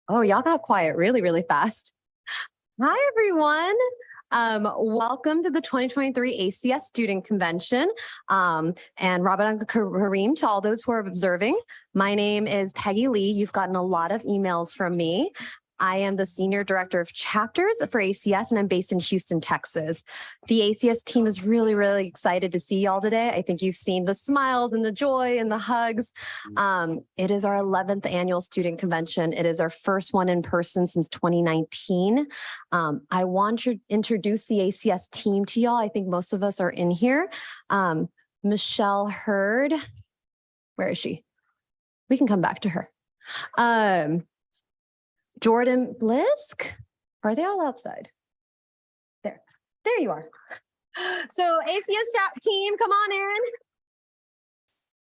Oh, y'all got quiet really, really fast. Hi, everyone. Welcome to the 2023 ACS Student Convention. And Ramadan Kareem to all those who are observing. My name is Peggy Lee. You've gotten a lot of emails from me. I am the Senior Director of Chapters for ACS, and I'm based in Houston, Texas. The ACS team is really, really excited to see y'all today. I think you've seen the smiles and the joy and the hugs. It is our 11th annual student convention. It is our first one in person since 2019. I want to introduce the ACS team to y'all. I think most of us are in here. Michelle Hurd, where is she? We can come back to her. Jordan Blisk, are they all outside? There you are. So ACS team, come on in.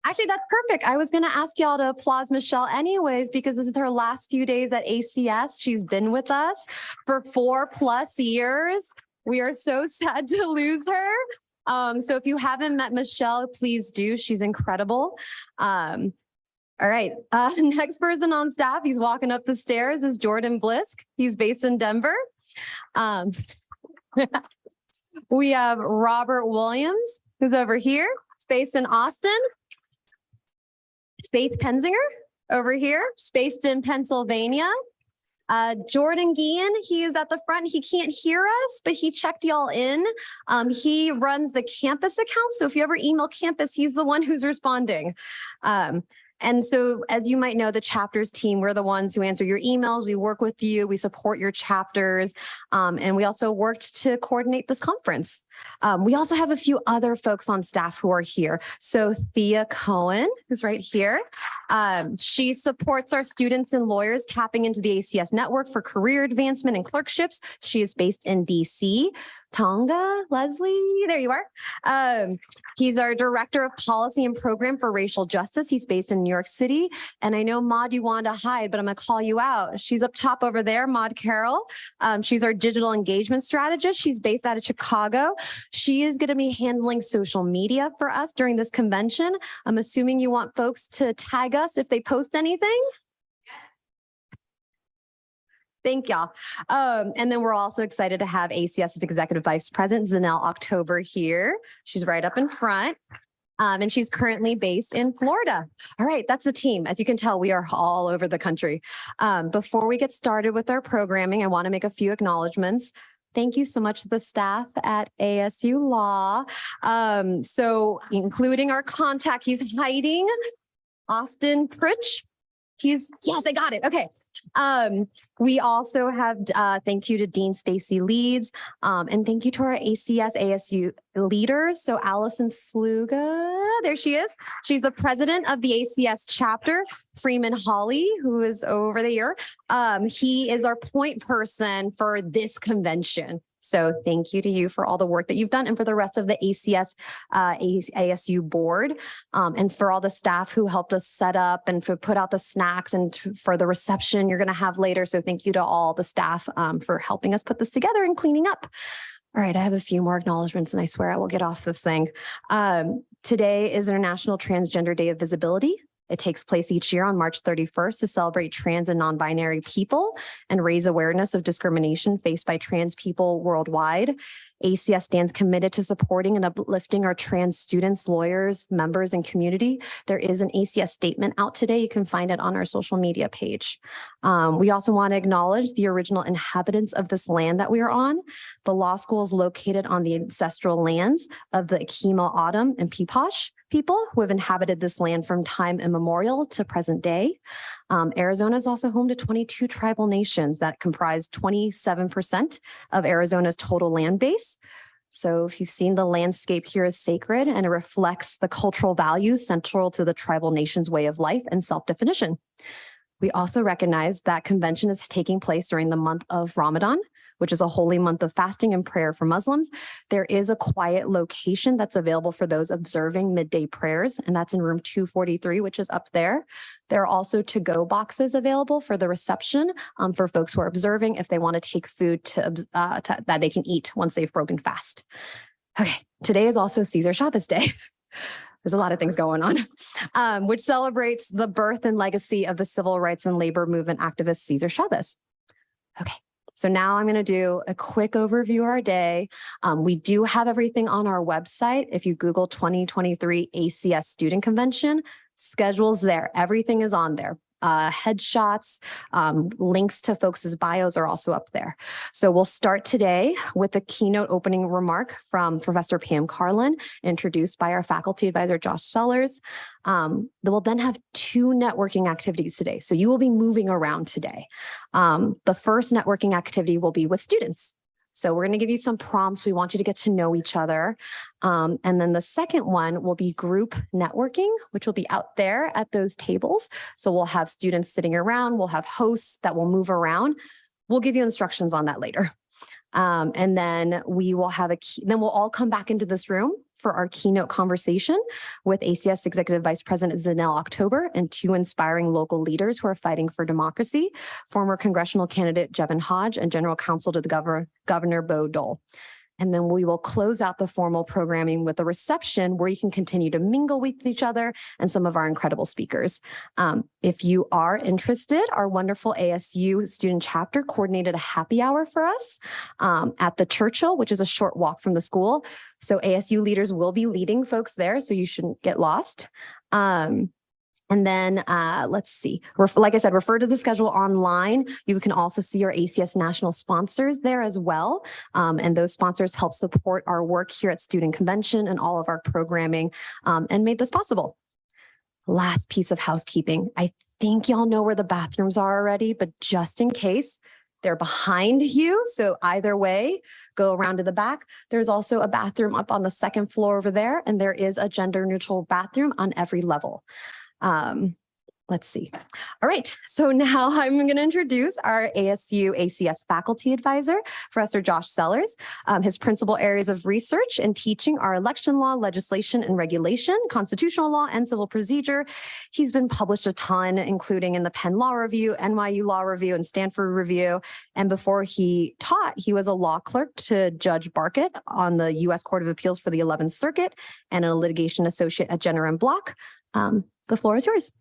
Actually, that's perfect. I was gonna ask y'all to applaud Michelle anyways, because this is her last few days at ACS. She's been with us for 4+ years. We are so sad to lose her. So if you haven't met Michelle, please do. She's incredible. All right, next person on staff, he's walking up the stairs, is Jordan Blisk. He's based in Denver. We have Robert Williams, who's over here. He's based in Austin. Faith Penzinger, over here, based in Pennsylvania. Jordan Guillen, he is at the front. He can't hear us, but he checked y'all in. He runs the campus account. So if you ever email campus, he's the one who's responding. And so, as you might know, the chapters team, we're the ones who answer your emails. We work with you. We support your chapters. And we also worked to coordinate this conference. We also have a few other folks on staff who are here. So Thea Cohen is right here. She supports our students and lawyers tapping into the ACS network for career advancement and clerkships. She is based in DC. Tonga, Leslie, there you are. He's our Director of Policy and Program for Racial Justice. He's based in New York City. And I know, Maud, you wanted to hide, but I'm going to call you out. She's up top over there, Maud Carroll. She's our Digital Engagement Strategist. She's based out of Chicago. She is going to be handling social media for us during this convention. I'm assuming you want folks to tag us if they post anything. Thank y'all. And then we're also excited to have ACS's Executive Vice President, Zanelle October here. She's right up in front. And she's currently based in Florida. All right, that's the team. As you can tell, we are all over the country. Before we get started with our programming, I want to make a few acknowledgements. Thank you so much to the staff at ASU Law. So including our contact, he's hiding, Austin Pritch. Yes, I got it. Okay. We also have thank you to Dean Stacy Leeds, and thank you to our ACS ASU leaders. So Allison Sluga, there she is. She's the president of the ACS chapter. Freeman Hawley, who is over there. He is our point person for this convention. So thank you to you for all the work that you've done and for the rest of the ACS ASU board, and for all the staff who helped us set up and for put out the snacks and for the reception you're going to have later. So thank you to all the staff for helping us put this together and cleaning up. All right, I have a few more acknowledgements and I swear I will get off this thing. Today is International Transgender Day of Visibility. It takes place each year on March 31st to celebrate trans and non-binary people and raise awareness of discrimination faced by trans people worldwide. ACS stands committed to supporting and uplifting our trans students, lawyers, members, and community. There is an ACS statement out today. You can find it on our social media page. We also want to acknowledge the original inhabitants of this land that we are on. The law school is located on the ancestral lands of the Ekima, Autumn, and Peeposh people who have inhabited this land from time immemorial to present day. Arizona is also home to 22 tribal nations that comprise 27% of Arizona's total land base. So if you've seen, the landscape here is sacred and it reflects the cultural values central to the tribal nation's way of life and self-definition. We also recognize that convention is taking place during the month of Ramadan, which is a holy month of fasting and prayer for Muslims. There is a quiet location that's available for those observing midday prayers, and that's in room 243, which is up there. There are also to-go boxes available for the reception for folks who are observing if they want to take food that they can eat once they've broken fast. Okay, today is also Caesar Shabbos Day. There's a lot of things going on, which celebrates the birth and legacy of the civil rights and labor movement activist Cesar Chavez. Okay. So now I'm going to do a quick overview of our day. We do have everything on our website. If you Google 2023 ACS Student Convention, schedules there. Everything is on there. Headshots, links to folks' bios are also up there. So we'll start today with a keynote opening remark from Professor Pam Carlin, introduced by our faculty advisor, Josh Sellers. We'll then have 2 networking activities today. So you will be moving around today. The first networking activity will be with students. So we're going to give you some prompts. We want you to get to know each other. And then the second one will be group networking, which will be out there at those tables. So we'll have students sitting around. We'll have hosts that will move around. We'll give you instructions on that later. And then we will have then we'll all come back into this room for our keynote conversation with ACS Executive Vice President Zanelle October and 2 inspiring local leaders who are fighting for democracy, former congressional candidate Jevin Hodge and General Counsel to the Governor Bo Dole. And then we will close out the formal programming with a reception where you can continue to mingle with each other and some of our incredible speakers. If you are interested, our wonderful ASU student chapter coordinated a happy hour for us at the Churchill, which is a short walk from the school. So ASU leaders will be leading folks there, so you shouldn't get lost. And then let's see, like I said, refer to the schedule online. You can also see our ACS national sponsors there as well. And those sponsors help support our work here at Student Convention and all of our programming and made this possible. Last piece of housekeeping. I think y'all know where the bathrooms are already, but just in case, they're behind you. So either way, go around to the back. There's also a bathroom up on the 2nd floor over there, and there is a gender neutral bathroom on every level. Let's see. All right. So now I'm going to introduce our ASU ACS faculty advisor, Professor Josh Sellers. His principal areas of research and teaching are election law, legislation and regulation, constitutional law, and civil procedure. He's been published a ton, including in the Penn Law Review, NYU Law Review, and Stanford Review. And before he taught, he was a law clerk to Judge Barkett on the U.S. Court of Appeals for the 11th Circuit and a litigation associate at Jenner and Block. The floor is yours.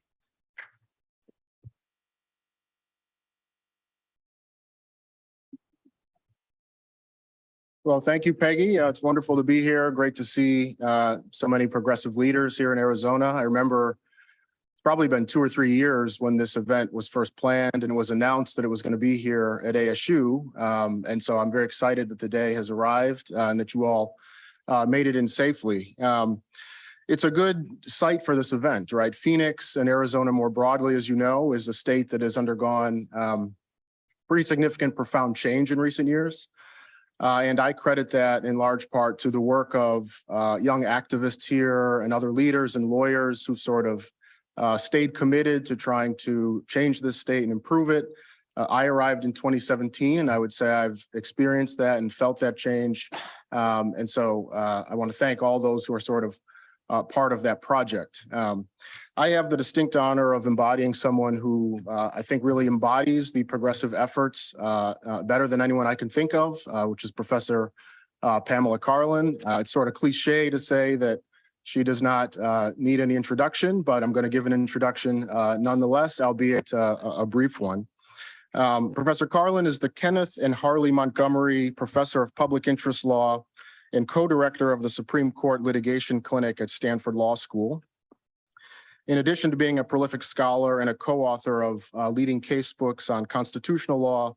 Well, thank you, Peggy. It's wonderful to be here. Great to see so many progressive leaders here in Arizona. I remember it's probably been 2 or 3 years when this event was first planned and it was announced that it was going to be here at ASU. And so I'm very excited that the day has arrived and that you all made it in safely. It's a good site for this event, right? Phoenix and Arizona more broadly, as you know, is a state that has undergone pretty significant, profound change in recent years. And I credit that in large part to the work of young activists here and other leaders and lawyers who sort of stayed committed to trying to change this state and improve it. I arrived in 2017, and I would say I've experienced that and felt that change. And so I want to thank all those who are sort of part of that project. I have the distinct honor of embodying someone who I think really embodies the progressive efforts better than anyone I can think of, which is Professor Pamela Carlin. It's sort of cliche to say that she does not need any introduction, but I'm going to give an introduction nonetheless, albeit a brief one. Professor Carlin is the Kenneth and Harley Montgomery Professor of Public Interest Law and co-director of the Supreme Court Litigation Clinic at Stanford Law School. In addition to being a prolific scholar and a co-author of leading case books on constitutional law,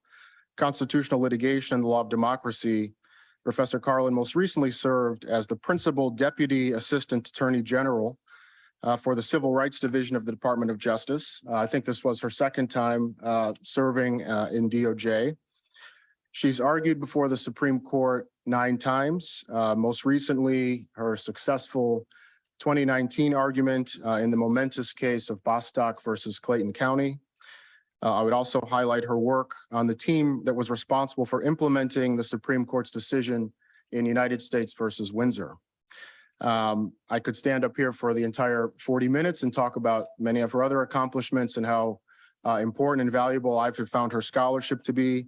constitutional litigation, and the law of democracy, Professor Carlin most recently served as the Principal Deputy Assistant Attorney General for the Civil Rights Division of the Department of Justice. I think this was her second time serving in DOJ. She's argued before the Supreme Court 9 times, most recently her successful 2019 argument in the momentous case of Bostock versus Clayton County. I would also highlight her work on the team that was responsible for implementing the Supreme Court's decision in United States versus Windsor. I could stand up here for the entire 40 minutes and talk about many of her other accomplishments and how important and valuable I've found her scholarship to be.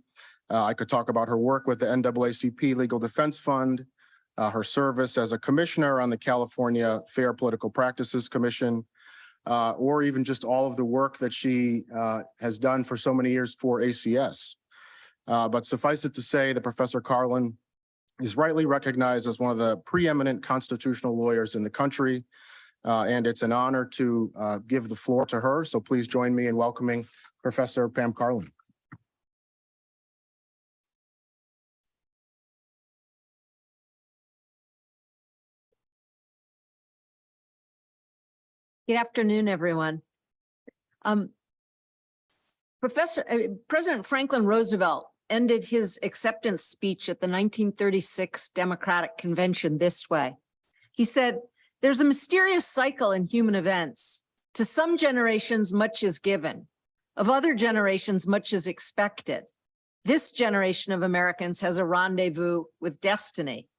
I could talk about her work with the NAACP Legal Defense Fund, her service as a commissioner on the California Fair Political Practices Commission, or even just all of the work that she has done for so many years for ACS. But suffice it to say that Professor Carlin is rightly recognized as one of the preeminent constitutional lawyers in the country. And it's an honor to give the floor to her. So please join me in welcoming Professor Pam Carlin. Good afternoon, everyone. President Franklin Roosevelt ended his acceptance speech at the 1936 Democratic Convention this way. He said, "There's a mysterious cycle in human events. To some generations, much is given. Of other generations, much is expected. This generation of Americans has a rendezvous with destiny.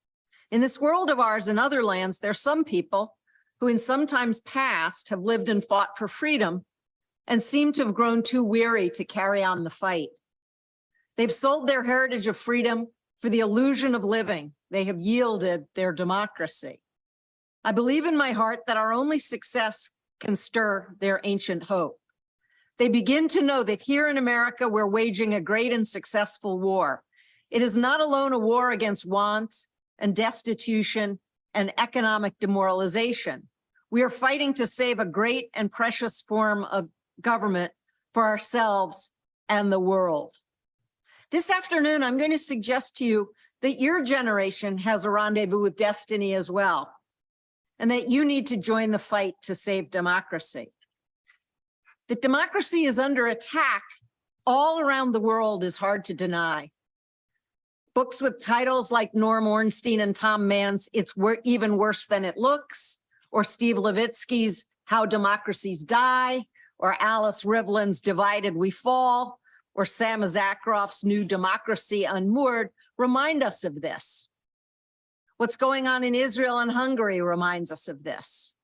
In this world of ours and other lands, there are some people who in some times past have lived and fought for freedom and seem to have grown too weary to carry on the fight. They've sold their heritage of freedom for the illusion of living. They have yielded their democracy. I believe in my heart that our only success can stir their ancient hope. They begin to know that here in America, we're waging a great and successful war. It is not alone a war against want and destitution and economic demoralization. We are fighting to save a great and precious form of government for ourselves and the world." This afternoon, I'm going to suggest to you that your generation has a rendezvous with destiny as well, and that you need to join the fight to save democracy. That democracy is under attack all around the world is hard to deny. Books with titles like Norm Ornstein and Tom Mann's It's Even Worse Than It Looks, or Steve Levitsky's How Democracies Die, or Alice Rivlin's Divided We Fall, or Sam Zakharov's New Democracy Unmoored remind us of this. What's going on in Israel and Hungary reminds us of this.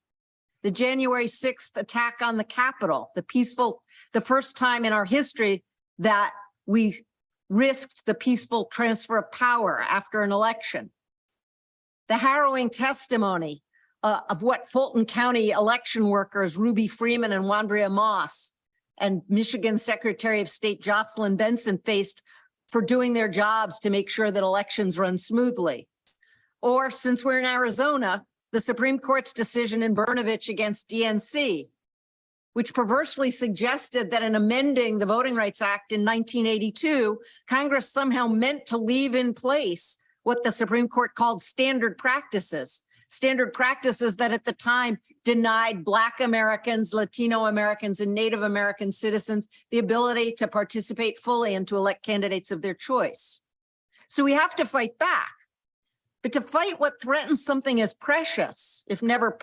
The January 6th attack on the Capitol, the first time in our history that we risked the peaceful transfer of power after an election. The harrowing testimony of what Fulton County election workers Ruby Freeman and Wandrea Moss and Michigan Secretary of State Jocelyn Benson faced for doing their jobs to make sure that elections run smoothly. Or, since we're in Arizona, the Supreme Court's decision in Brnovich against DNC, which perversely suggested that in amending the Voting Rights Act in 1982, Congress somehow meant to leave in place what the Supreme Court called standard practices that at the time denied Black Americans, Latino Americans, and Native American citizens the ability to participate fully and to elect candidates of their choice. So we have to fight back. But to fight what threatens something as precious, if never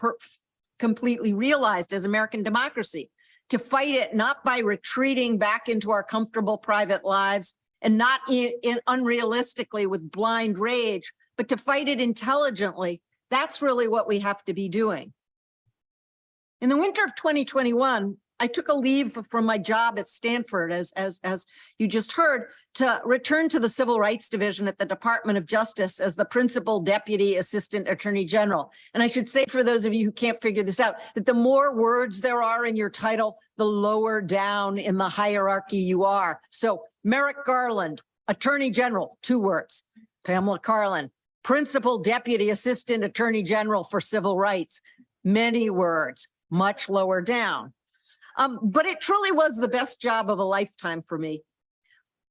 completely realized as American democracy, to fight it not by retreating back into our comfortable private lives and not unrealistically with blind rage, but to fight it intelligently, that's really what we have to be doing. In the winter of 2021, I took a leave from my job at Stanford, as you just heard, to return to the Civil Rights Division at the Department of Justice as the Principal Deputy Assistant Attorney General. And I should say, for those of you who can't figure this out, that the more words there are in your title, the lower down in the hierarchy you are. So Merrick Garland, Attorney General, 2 words. Pamela Carlin, Principal Deputy Assistant Attorney General for Civil Rights, many words, much lower down. But it truly was the best job of a lifetime for me.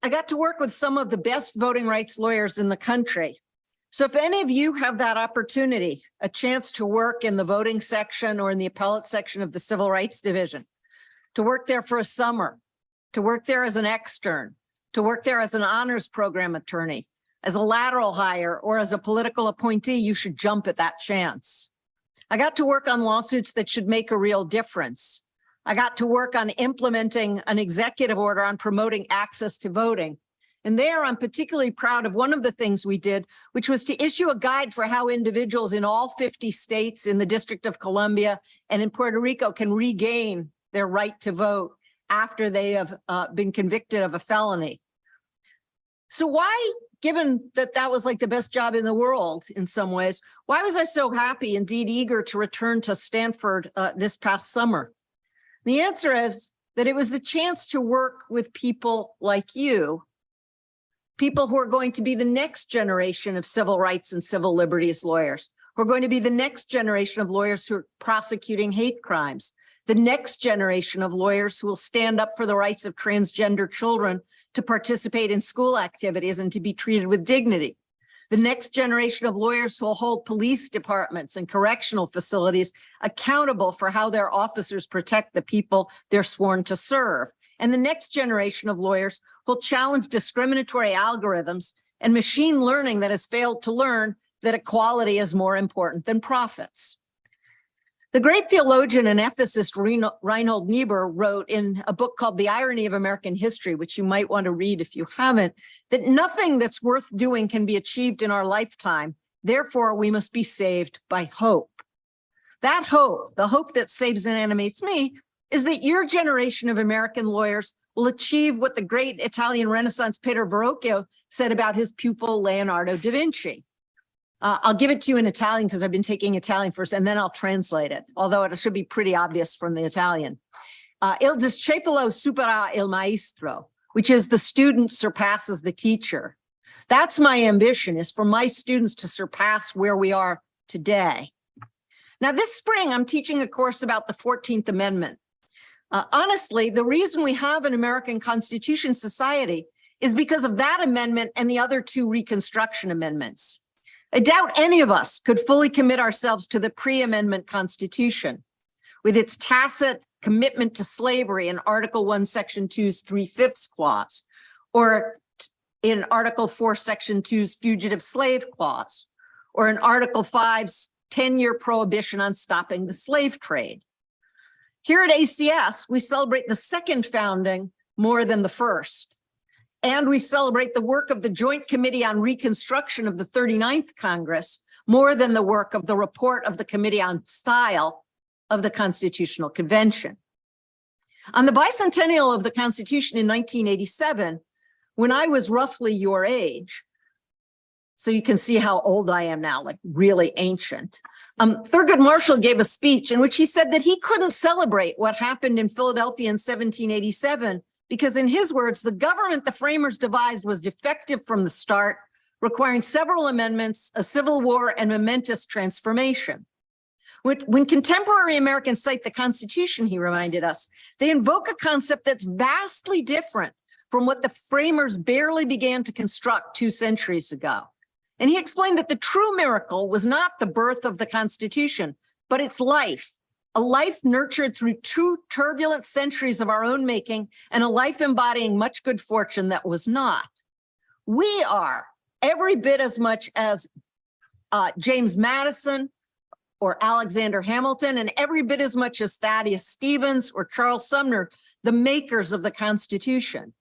I got to work with some of the best voting rights lawyers in the country. So if any of you have that opportunity, a chance to work in the voting section or in the appellate section of the Civil Rights Division, to work there for a summer, to work there as an extern, to work there as an honors program attorney, as a lateral hire, or as a political appointee, you should jump at that chance. I got to work on lawsuits that should make a real difference. I got to work on implementing an executive order on promoting access to voting. And there, I'm particularly proud of one of the things we did, which was to issue a guide for how individuals in all 50 states, in the District of Columbia, and in Puerto Rico can regain their right to vote after they have been convicted of a felony. So why, given that that was like the best job in the world in some ways, why was I so happy, indeed eager to return to Stanford this past summer? The answer is that it was the chance to work with people like you, people who are going to be the next generation of civil rights and civil liberties lawyers, who are going to be the next generation of lawyers who are prosecuting hate crimes, the next generation of lawyers who will stand up for the rights of transgender children to participate in school activities and to be treated with dignity. The next generation of lawyers who will hold police departments and correctional facilities accountable for how their officers protect the people they're sworn to serve. And the next generation of lawyers who will challenge discriminatory algorithms and machine learning that has failed to learn that equality is more important than profits. The great theologian and ethicist Reinhold Niebuhr wrote in a book called The Irony of American History, which you might want to read if you haven't, that nothing that's worth doing can be achieved in our lifetime. Therefore, we must be saved by hope. That hope, the hope that saves and animates me, is that your generation of American lawyers will achieve what the great Italian Renaissance painter Verrocchio said about his pupil Leonardo da Vinci. I'll give it to you in Italian because I've been taking Italian first, and then I'll translate it, although it should be pretty obvious from the Italian. Il discepolo supera il maestro, which is the student surpasses the teacher. That's my ambition, is for my students to surpass where we are today. Now, this spring, I'm teaching a course about the 14th Amendment. Honestly, the reason we have an American Constitution Society is because of that amendment and the other two Reconstruction amendments. I doubt any of us could fully commit ourselves to the pre-amendment Constitution with its tacit commitment to slavery in Article 1, Section 2's 3/5 clause, or in Article 4, Section 2's fugitive slave clause, or in Article 5's 10-year prohibition on stopping the slave trade. Here at ACS, we celebrate the second founding more than the first. And we celebrate the work of the Joint Committee on Reconstruction of the 39th Congress more than the work of the report of the Committee on Style of the Constitutional Convention. On the bicentennial of the Constitution in 1987, when I was roughly your age, so you can see how old I am now, like really ancient, Thurgood Marshall gave a speech in which he said that he couldn't celebrate what happened in Philadelphia in 1787 because, in his words, the government the framers devised was defective from the start, requiring several amendments, a civil war, and momentous transformation. When contemporary Americans cite the Constitution, he reminded us, they invoke a concept that's vastly different from what the framers barely began to construct 2 centuries ago. And he explained that the true miracle was not the birth of the Constitution, but its life. A life nurtured through 2 turbulent centuries of our own making, and a life embodying much good fortune that was not. We are every bit as much as James Madison or Alexander Hamilton, and every bit as much as Thaddeus Stevens or Charles Sumner, the makers of the Constitution.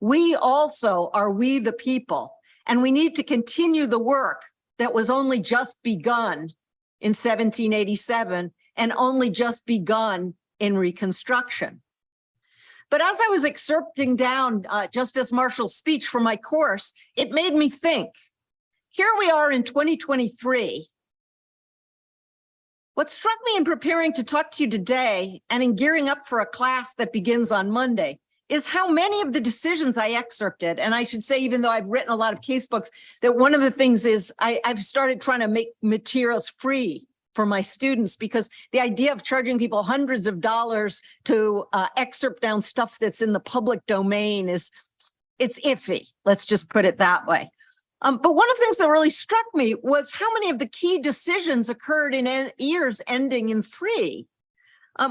We also are we the people, and we need to continue the work that was only just begun in 1787 and only just begun in Reconstruction. But as I was excerpting down Justice Marshall's speech for my course, it made me think, here we are in 2023. What struck me in preparing to talk to you today and in gearing up for a class that begins on Monday is how many of the decisions I excerpted, and I should say, even though I've written a lot of case books, that one of the things is I've started trying to make materials free for my students, because the idea of charging people hundreds of dollars to excerpt down stuff that's in the public domain it's iffy. Let's just put it that way. But one of the things that really struck me was how many of the key decisions occurred in years ending in 3.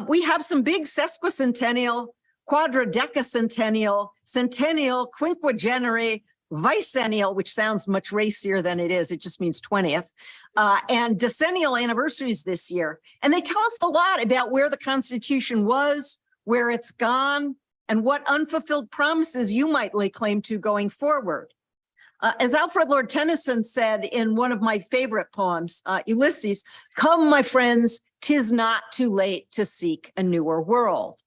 We have some big sesquicentennial, quadradecacentennial, centennial, quinquagenary, bicentennial, which sounds much racier than it is. It just means 20th, and decennial anniversaries this year. And they tell us a lot about where the Constitution was, where it's gone, and what unfulfilled promises you might lay claim to going forward. As Alfred Lord Tennyson said in one of my favorite poems, Ulysses, "Come, my friends, 'tis not too late to seek a newer world."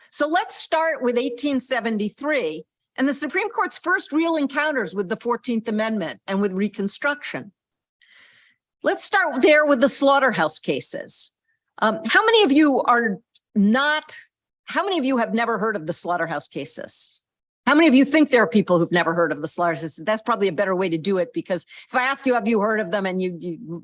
So let's start with 1873 and the Supreme Court's first real encounters with the 14th Amendment and with Reconstruction. Let's start there with the slaughterhouse cases. How many of you have never heard of the slaughterhouse cases? How many of you think there are people who've never heard of the slaughterhouse cases? That's probably a better way to do it, because if I ask you, have you heard of them? And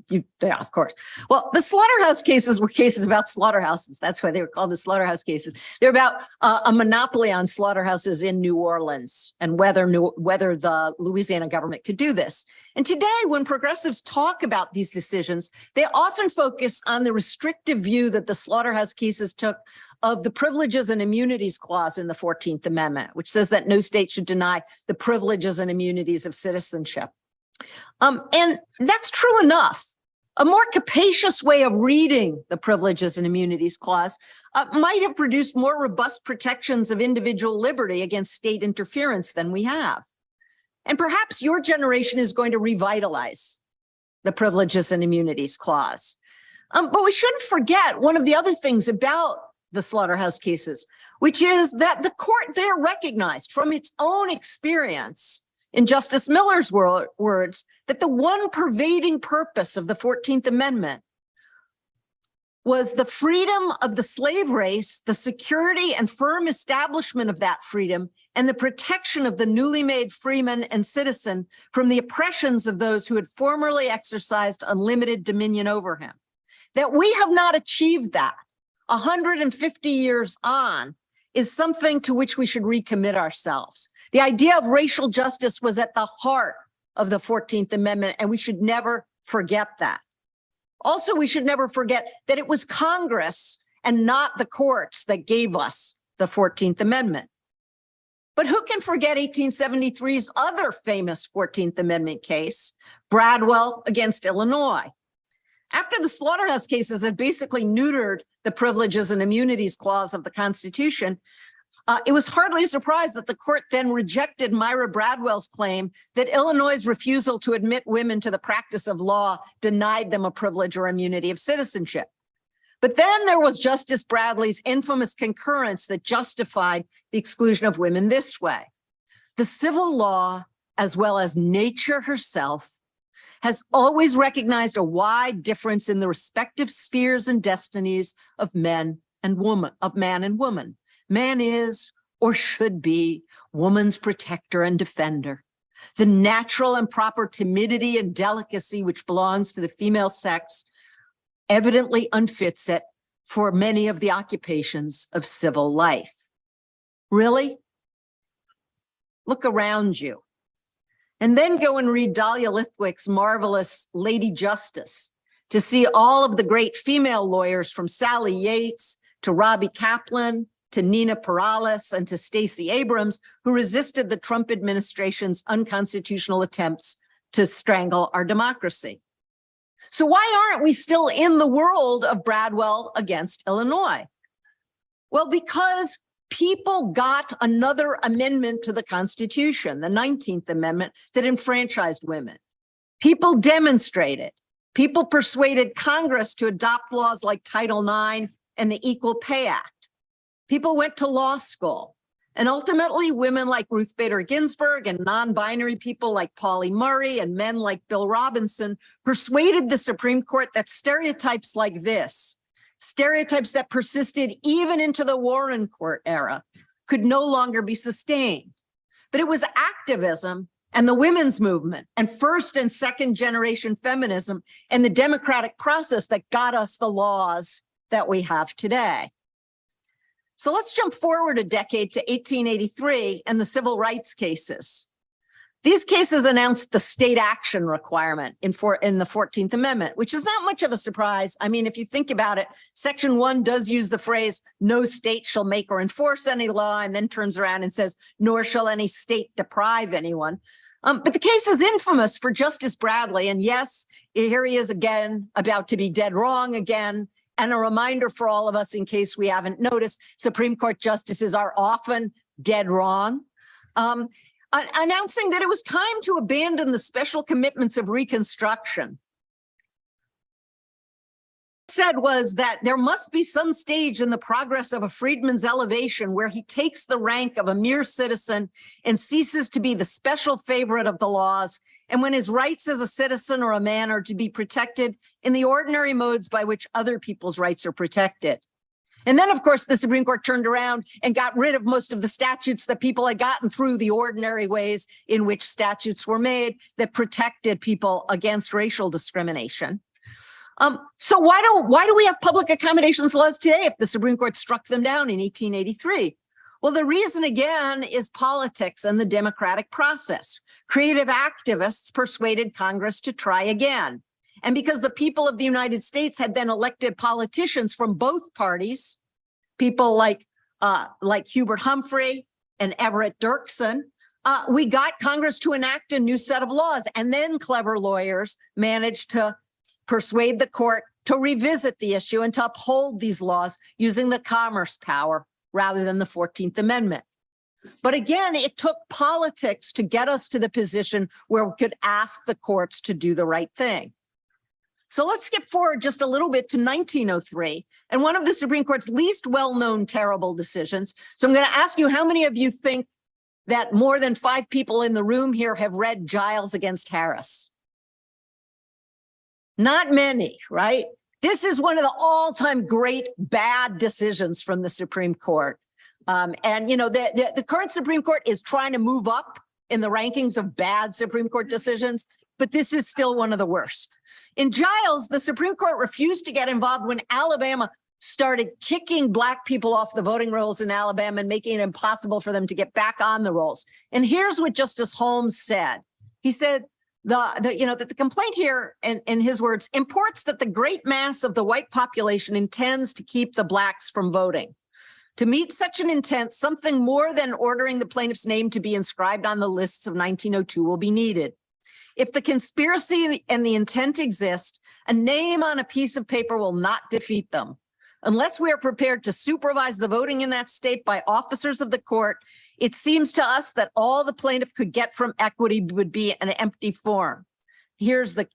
yeah, of course. Well, the slaughterhouse cases were cases about slaughterhouses. That's why they were called the slaughterhouse cases. They're about a monopoly on slaughterhouses in New Orleans and whether the Louisiana government could do this. And today, when progressives talk about these decisions, they often focus on the restrictive view that the slaughterhouse cases took of the Privileges and Immunities Clause in the 14th Amendment, which says that no state should deny the privileges and immunities of citizenship. And that's true enough. A more capacious way of reading the Privileges and Immunities Clause might have produced more robust protections of individual liberty against state interference than we have. And perhaps your generation is going to revitalize the Privileges and Immunities Clause. But we shouldn't forget one of the other things about the slaughterhouse cases, which is that the court there recognized from its own experience, in Justice Miller's words, that the one pervading purpose of the 14th Amendment was the freedom of the slave race, the security and firm establishment of that freedom, and the protection of the newly made freeman and citizen from the oppressions of those who had formerly exercised unlimited dominion over him. That we have not achieved that 150 years on is something to which we should recommit ourselves. The idea of racial justice was at the heart of the 14th Amendment, and we should never forget that. Also, we should never forget that it was Congress and not the courts that gave us the 14th Amendment. But who can forget 1873's other famous 14th Amendment case, Bradwell against Illinois? After the slaughterhouse cases had basically neutered the Privileges and Immunities Clause of the Constitution, it was hardly a surprise that the court then rejected Myra Bradwell's claim that Illinois' refusal to admit women to the practice of law denied them a privilege or immunity of citizenship. But then there was Justice Bradley's infamous concurrence that justified the exclusion of women this way. The civil law, as well as nature herself, has always recognized a wide difference in the respective spheres and destinies of man and woman. Man is, or should be, woman's protector and defender. The natural and proper timidity and delicacy which belongs to the female sex evidently unfits it for many of the occupations of civil life. Really? Look around you. And then go and read Dahlia Lithwick's marvelous Lady Justice to see all of the great female lawyers, from Sally Yates to Robbie Kaplan to Nina Perales and to Stacey Abrams, who resisted the Trump administration's unconstitutional attempts to strangle our democracy. So why aren't we still in the world of Bradwell against Illinois? Well, because people got another amendment to the Constitution, the 19th Amendment, that enfranchised women. People demonstrated. People persuaded Congress to adopt laws like Title IX and the Equal Pay Act. People went to law school. And ultimately, women like Ruth Bader Ginsburg and non-binary people like Pauli Murray and men like Bill Robinson persuaded the Supreme Court that stereotypes like this, stereotypes that persisted even into the Warren Court era, could no longer be sustained. But it was activism and the women's movement and first and second generation feminism and the democratic process that got us the laws that we have today. So let's jump forward a decade to 1883 and the civil rights cases. These cases announced the state action requirement in the 14th Amendment, which is not much of a surprise. I mean, if you think about it, Section 1 does use the phrase, no state shall make or enforce any law, and then turns around and says, nor shall any state deprive anyone. But the case is infamous for Justice Bradley. And yes, here he is again, about to be dead wrong again. And a reminder for all of us, in case we haven't noticed, Supreme Court justices are often dead wrong. Announcing that it was time to abandon the special commitments of Reconstruction. said was that there must be some stage in the progress of a freedman's elevation where he takes the rank of a mere citizen and ceases to be the special favorite of the laws, and when his rights as a citizen or a man are to be protected in the ordinary modes by which other people's rights are protected. And then, of course, the Supreme Court turned around and got rid of most of the statutes that people had gotten through the ordinary ways in which statutes were made that protected people against racial discrimination. So why do we have public accommodations laws today if the Supreme Court struck them down in 1883? Well, the reason, again, is politics and the democratic process. Creative activists persuaded Congress to try again. And because the people of the United States had then elected politicians from both parties, people like Hubert Humphrey and Everett Dirksen, we got Congress to enact a new set of laws. And then clever lawyers managed to persuade the court to revisit the issue and to uphold these laws using the commerce power rather than the 14th Amendment. But again, it took politics to get us to the position where we could ask the courts to do the right thing. So let's skip forward just a little bit to 1903 and one of the Supreme Court's least well-known terrible decisions. So I'm going to ask you, how many of you think that more than 5 people in the room here have read Giles against Harris? Not many, right? This is one of the all-time great bad decisions from the Supreme Court. And, you know, the current Supreme Court is trying to move up in the rankings of bad Supreme Court decisions, but this is still one of the worst. In Giles, the Supreme Court refused to get involved when Alabama started kicking Black people off the voting rolls in Alabama and making it impossible for them to get back on the rolls. And here's what Justice Holmes said. He said, that the complaint here, in his words, imports that the great mass of the white population intends to keep the Blacks from voting. To meet such an intent, something more than ordering the plaintiff's name to be inscribed on the lists of 1902 will be needed. If the conspiracy and the intent exist, a name on a piece of paper will not defeat them. Unless we are prepared to supervise the voting in that state by officers of the court, it seems to us that all the plaintiff could get from equity would be an empty form. Here's the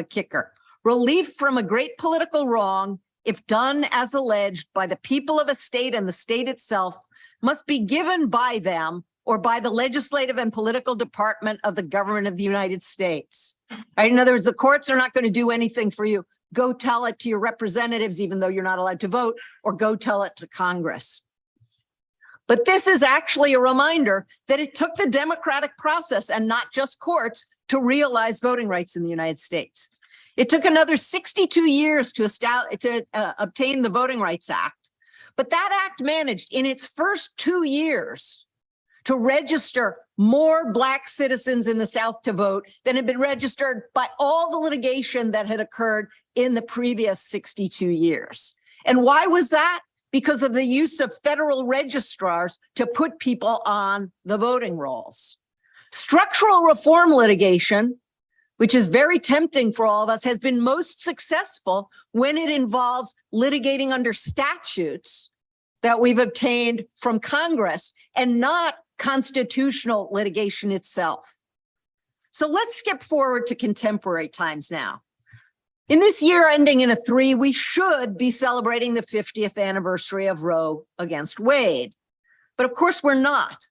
kicker. Relief from a great political wrong, if done as alleged by the people of a state and the state itself, must be given by them or by the legislative and political department of the government of the United States. Right? In other words, the courts are not going to do anything for you. Go tell it to your representatives, even though you're not allowed to vote, or go tell it to Congress. But this is actually a reminder that it took the democratic process and not just courts to realize voting rights in the United States. It took another 62 years to obtain the Voting Rights Act, but that act managed in its first 2 years to register more Black citizens in the South to vote than had been registered by all the litigation that had occurred in the previous 62 years. And why was that? Because of the use of federal registrars to put people on the voting rolls. Structural reform litigation, which is very tempting for all of us, has been most successful when it involves litigating under statutes that we've obtained from Congress and not constitutional litigation itself. So let's skip forward to contemporary times now. In this year ending in a 3, we should be celebrating the 50th anniversary of Roe against Wade. But of course, we're not.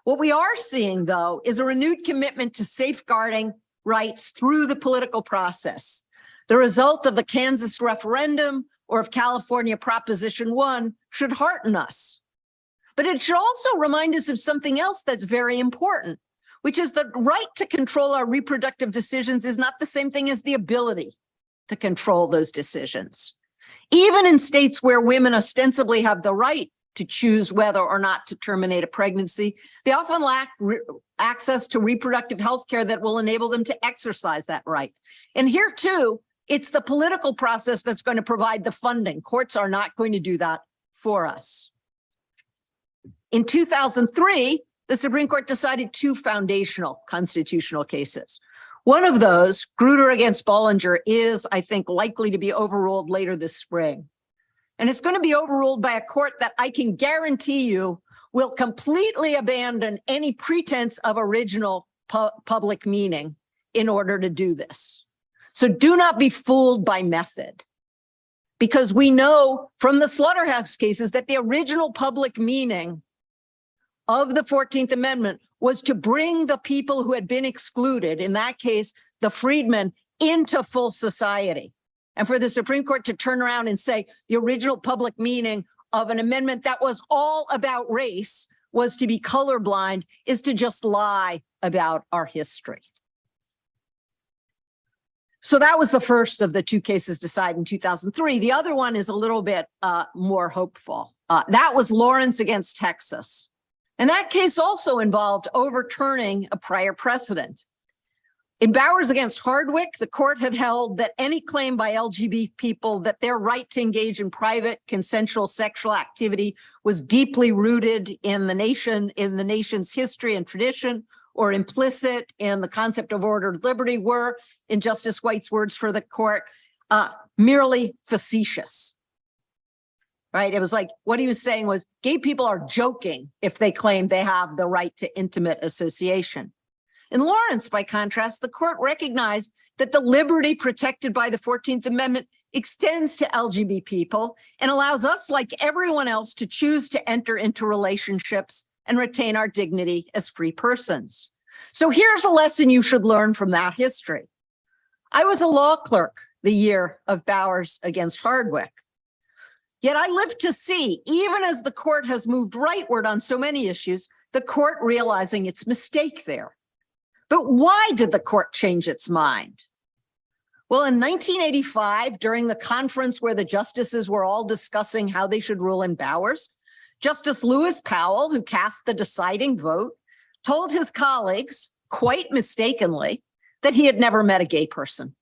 What we are seeing, though, is a renewed commitment to safeguarding rights through the political process. The result of the Kansas referendum or of California Proposition 1 should hearten us. But it should also remind us of something else that's very important, which is the right to control our reproductive decisions is not the same thing as the ability to control those decisions. Even in states where women ostensibly have the right to choose whether or not to terminate a pregnancy, they often lack access to reproductive health care that will enable them to exercise that right. And here too, it's the political process that's going to provide the funding. Courts are not going to do that for us. In 2003, the Supreme Court decided 2 foundational constitutional cases. One of those, Grutter against Bollinger, is, I think, likely to be overruled later this spring. And it's going to be overruled by a court that I can guarantee you will completely abandon any pretense of original public meaning in order to do this. So do not be fooled by method. because we know from the slaughterhouse cases that the original public meaning of the 14th Amendment was to bring the people who had been excluded, in that case, the freedmen, into full society. And for the Supreme Court to turn around and say the original public meaning of an amendment that was all about race was to be colorblind is to just lie about our history. So that was the first of the two cases decided in 2003. The other one is a little bit more hopeful. That was Lawrence against Texas. And that case also involved overturning a prior precedent. In Bowers against Hardwick, the court had held that any claim by LGBT people that their right to engage in private consensual sexual activity was deeply rooted in the nation's history and tradition, or implicit in the concept of ordered liberty, were, in Justice White's words for the court, merely facetious. Right? It was like, what he was saying was gay people are joking if they claim they have the right to intimate association. In Lawrence, by contrast, the court recognized that the liberty protected by the 14th Amendment extends to LGBT people and allows us, like everyone else, to choose to enter into relationships and retain our dignity as free persons. So here's a lesson you should learn from that history. I was a law clerk the year of Bowers against Hardwick. Yet I lived to see, even as the court has moved rightward on so many issues, the court realizing its mistake there. But why did the court change its mind? Well, in 1985, during the conference where the justices were all discussing how they should rule in Bowers, Justice Lewis Powell, who cast the deciding vote, told his colleagues, quite mistakenly, that he had never met a gay person.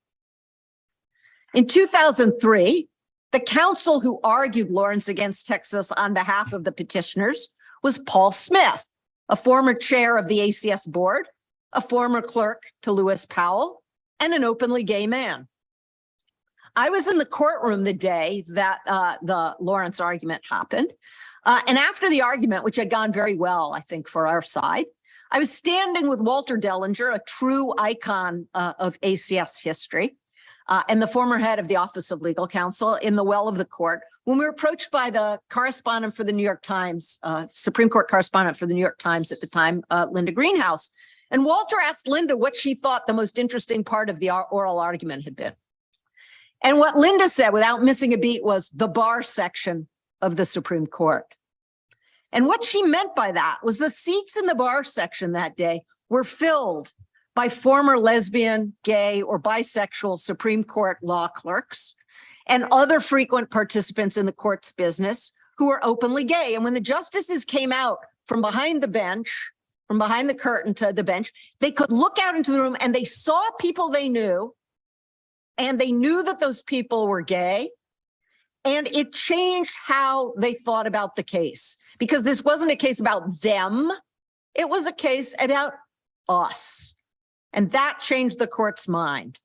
In 2003, the counsel who argued Lawrence against Texas on behalf of the petitioners was Paul Smith, a former chair of the ACS board, a former clerk to Lewis Powell, and an openly gay man. I was in the courtroom the day that the Lawrence argument happened. And after the argument, which had gone very well, I think, for our side, I was standing with Walter Dellinger, a true icon of ACS history, and the former head of the Office of Legal Counsel, in the well of the court, when we were approached by the correspondent for the New York Times, Supreme Court correspondent for the New York Times at the time, Linda Greenhouse. And Walter asked Linda what she thought the most interesting part of the oral argument had been. And what Linda said, without missing a beat, was the bar section of the Supreme Court. And what she meant by that was the seats in the bar section that day were filled by former lesbian, gay, or bisexual Supreme Court law clerks and other frequent participants in the court's business who were openly gay. And when the justices came out from behind the bench, from behind the curtain to the bench, they could look out into the room and they saw people they knew, and they knew that those people were gay. And it changed how they thought about the case, because this wasn't a case about them. It was a case about us. And that changed the court's mind.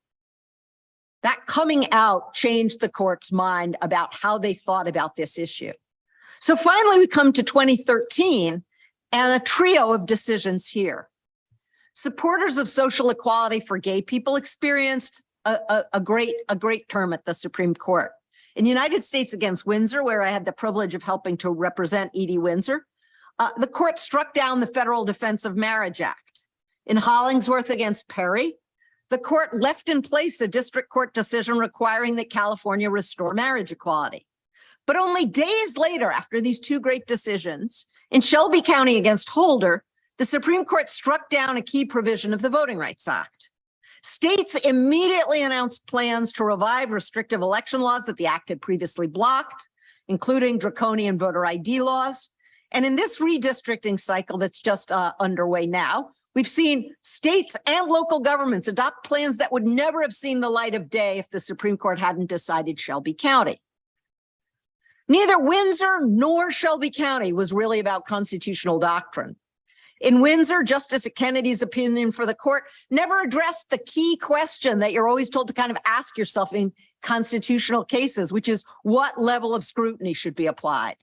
That coming out changed the court's mind about how they thought about this issue. So finally, we come to 2013 and a trio of decisions here. Supporters of social equality for gay people experienced a great term at the Supreme Court. In United States against Windsor, where I had the privilege of helping to represent Edie Windsor, the court struck down the Federal Defense of Marriage Act. In Hollingsworth against Perry, the court left in place a district court decision requiring that California restore marriage equality. But only days later, after these two great decisions, in Shelby County against Holder, the Supreme Court struck down a key provision of the Voting Rights Act. States immediately announced plans to revive restrictive election laws that the act had previously blocked, including draconian voter ID laws. And in this redistricting cycle that's just underway now, we've seen states and local governments adopt plans that would never have seen the light of day if the Supreme Court hadn't decided Shelby County. Neither Windsor nor Shelby County was really about constitutional doctrine. In Windsor, Justice Kennedy's opinion for the court never addressed the key question that you're always told to kind of ask yourself in constitutional cases, which is what level of scrutiny should be applied.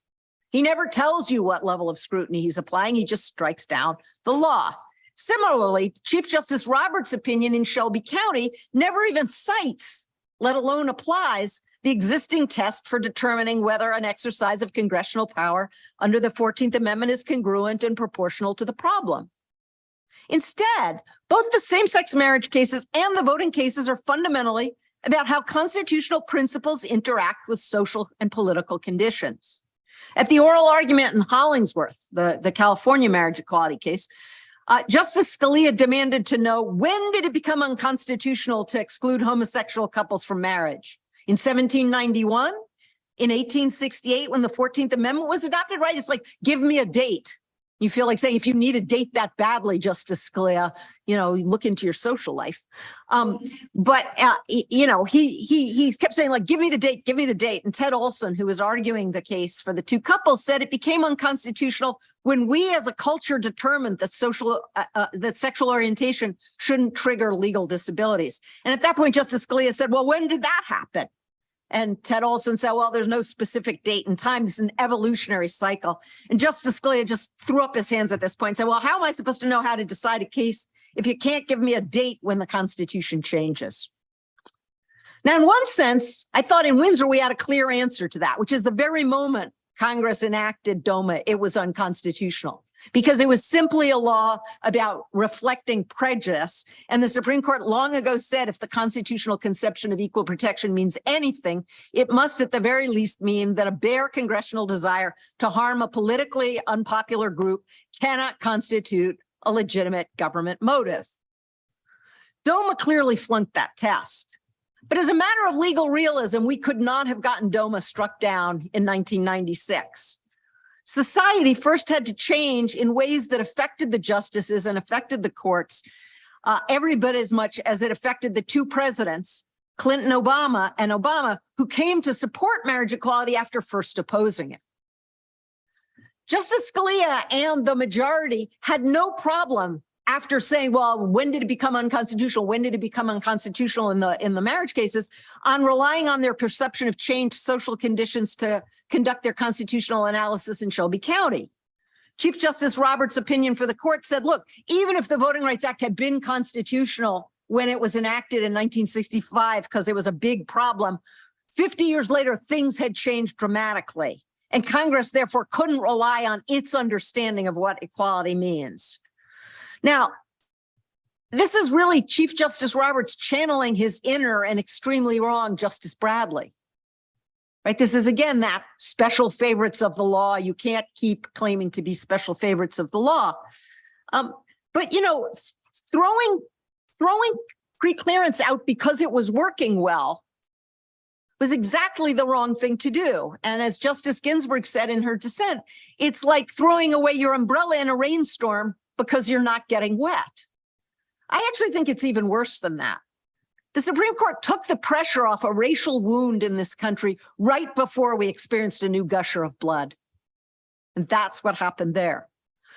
He never tells you what level of scrutiny he's applying. He just strikes down the law. Similarly, Chief Justice Roberts' opinion in Shelby County never even cites, let alone applies, the existing test for determining whether an exercise of congressional power under the 14th Amendment is congruent and proportional to the problem. Instead, both the same-sex marriage cases and the voting cases are fundamentally about how constitutional principles interact with social and political conditions. At the oral argument in Hollingsworth, the California marriage equality case, Justice Scalia demanded to know, when did it become unconstitutional to exclude homosexual couples from marriage? In 1791? In 1868, when the 14th Amendment was adopted, right? It's like, give me a date. You feel like saying, if you need a date that badly, Justice Scalia, look into your social life. He kept saying, like, give me the date, give me the date. And Ted Olson, who was arguing the case for the two couples, said it became unconstitutional when we as a culture determined that sexual orientation shouldn't trigger legal disabilities. And at that point, Justice Scalia said, well, when did that happen? And Ted Olson said, well, there's no specific date and time. This is an evolutionary cycle. And Justice Scalia just threw up his hands at this point and said, well, how am I supposed to know how to decide a case if you can't give me a date when the Constitution changes? Now, in one sense, I thought in Windsor, we had a clear answer to that, which is the very moment Congress enacted DOMA, it was unconstitutional, because it was simply a law about reflecting prejudice. And the Supreme Court long ago said, if the constitutional conception of equal protection means anything, it must at the very least mean that a bare congressional desire to harm a politically unpopular group cannot constitute a legitimate government motive. DOMA clearly flunked that test. But as a matter of legal realism, we could not have gotten DOMA struck down in 1996. Society first had to change in ways that affected the justices and affected the courts every bit as much as it affected the two presidents, Clinton, and Obama, who came to support marriage equality after first opposing it. Justice Scalia and the majority had no problem after saying, well, when did it become unconstitutional? When did it become unconstitutional in the marriage cases, on relying on their perception of changed social conditions to conduct their constitutional analysis in Shelby County. Chief Justice Roberts' opinion for the court said, look, even if the Voting Rights Act had been constitutional when it was enacted in 1965, because it was a big problem, 50 years later, things had changed dramatically. And Congress, therefore, couldn't rely on its understanding of what equality means. Now, this is really Chief Justice Roberts channeling his inner and extremely wrong Justice Bradley. Right? This is, again, that special favorites of the law. You can't keep claiming to be special favorites of the law. But, throwing preclearance out because it was working well was exactly the wrong thing to do. And as Justice Ginsburg said in her dissent, it's like throwing away your umbrella in a rainstorm because you're not getting wet. I actually think it's even worse than that. The Supreme Court took the pressure off a racial wound in this country right before we experienced a new gusher of blood. And that's what happened there.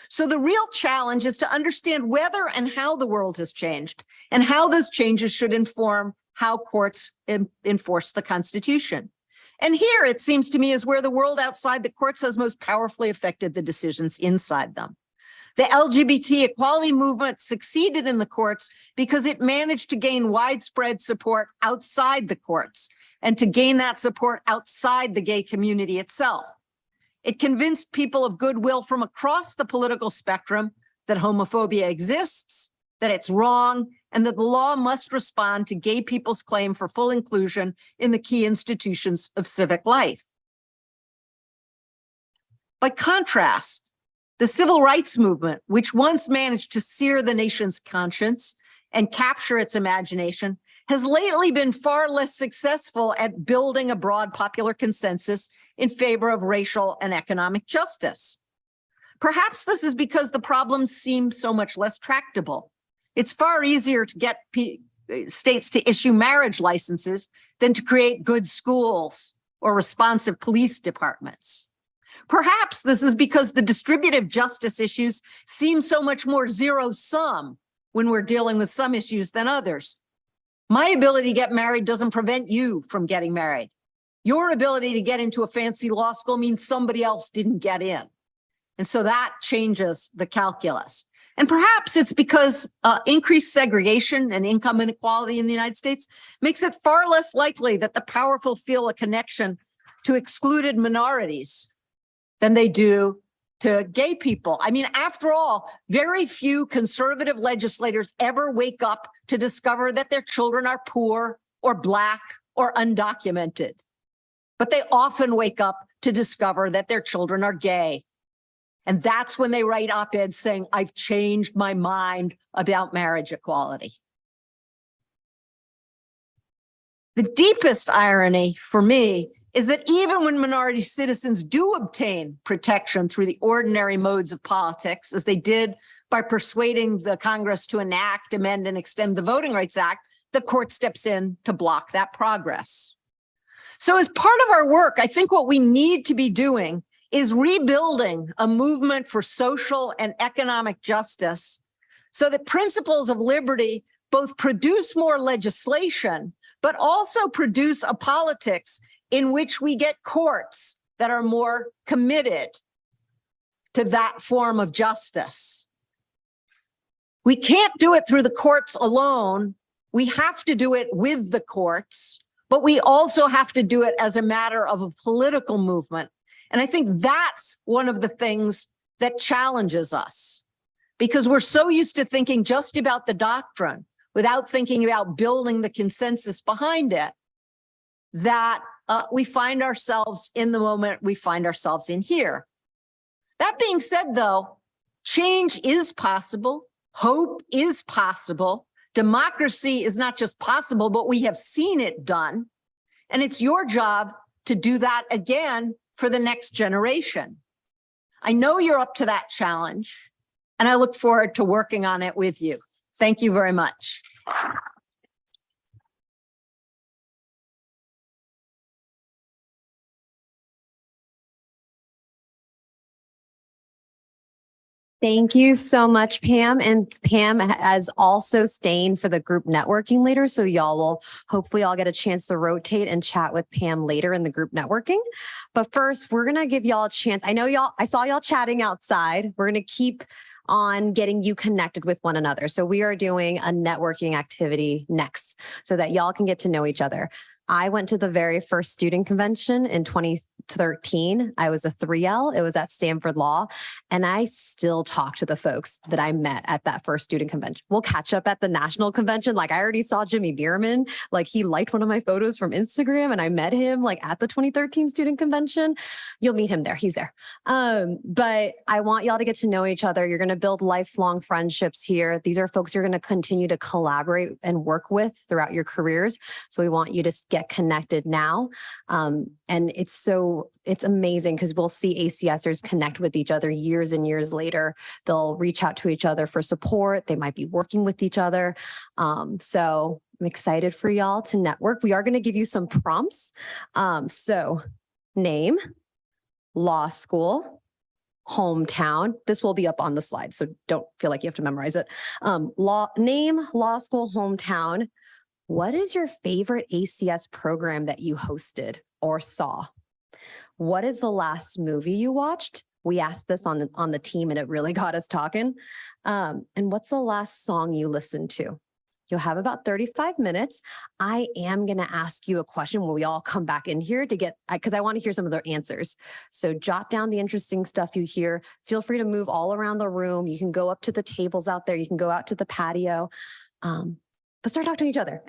So the real challenge is to understand whether and how the world has changed and how those changes should inform how courts enforce the Constitution. And here, it seems to me, is where the world outside the courts has most powerfully affected the decisions inside them. The LGBT equality movement succeeded in the courts because it managed to gain widespread support outside the courts and to gain that support outside the gay community itself. It convinced people of goodwill from across the political spectrum that homophobia exists, that it's wrong, and that the law must respond to gay people's claim for full inclusion in the key institutions of civic life. By contrast, the civil rights movement, which once managed to sear the nation's conscience and capture its imagination, has lately been far less successful at building a broad popular consensus in favor of racial and economic justice. Perhaps this is because the problems seem so much less tractable. It's far easier to get states to issue marriage licenses than to create good schools or responsive police departments. Perhaps this is because the distributive justice issues seem so much more zero-sum when we're dealing with some issues than others. My ability to get married doesn't prevent you from getting married. Your ability to get into a fancy law school means somebody else didn't get in. And so that changes the calculus. And perhaps it's because increased segregation and income inequality in the United States makes it far less likely that the powerful feel a connection to excluded minorities than they do to gay people. I mean, after all, very few conservative legislators ever wake up to discover that their children are poor or Black or undocumented. But they often wake up to discover that their children are gay. And that's when they write op-eds saying, I've changed my mind about marriage equality. The deepest irony for me is that even when minority citizens do obtain protection through the ordinary modes of politics, as they did by persuading the Congress to enact, amend, and extend the Voting Rights Act, the court steps in to block that progress. So as part of our work, I think what we need to be doing is rebuilding a movement for social and economic justice so that principles of liberty both produce more legislation, but also produce a politics in which we get courts that are more committed to that form of justice. We can't do it through the courts alone. We have to do it with the courts, but we also have to do it as a matter of a political movement. And I think that's one of the things that challenges us, because we're so used to thinking just about the doctrine without thinking about building the consensus behind it, that we find ourselves in the moment we find ourselves in here. That being said, though, change is possible. Hope is possible. Democracy is not just possible, but we have seen it done. And it's your job to do that again for the next generation. I know you're up to that challenge, and I look forward to working on it with you. Thank you very much. Thank you so much, Pam. And Pam has also staying for the group networking later. So y'all will hopefully all get a chance to rotate and chat with Pam later in the group networking. But first, we're going to give y'all a chance. I know I saw y'all chatting outside. We're going to keep on getting you connected with one another. So we are doing a networking activity next so that y'all can get to know each other. I went to the very first student convention in 2013. I was a 3L. It was at Stanford Law. And I still talk to the folks that I met at that first student convention. We'll catch up at the national convention. Like I already saw Jimmy Bierman. Like he liked one of my photos from Instagram and I met him like at the 2013 student convention. You'll meet him there. He's there. But I want y'all to get to know each other. You're going to build lifelong friendships here. These are folks you're going to continue to collaborate and work with throughout your careers. So we want you to get connected now. And it's amazing because we'll see ACSers connect with each other years and years later. They'll reach out to each other for support. They might be working with each other. So I'm excited for y'all to network. We are going to give you some prompts. So name, law school, hometown. This will be up on the slide, so don't feel like you have to memorize it. Name, law school, hometown. What is your favorite ACS program that you hosted or saw? What is the last movie you watched? We asked this on the team and it really got us talking. And what's the last song you listened to? You'll have about 35 minutes. I am going to ask you a question when we all come back in here because I want to hear some of their answers. So jot down the interesting stuff you hear. Feel free to move all around the room. You can go up to the tables out there. You can go out to the patio. But start talking to each other.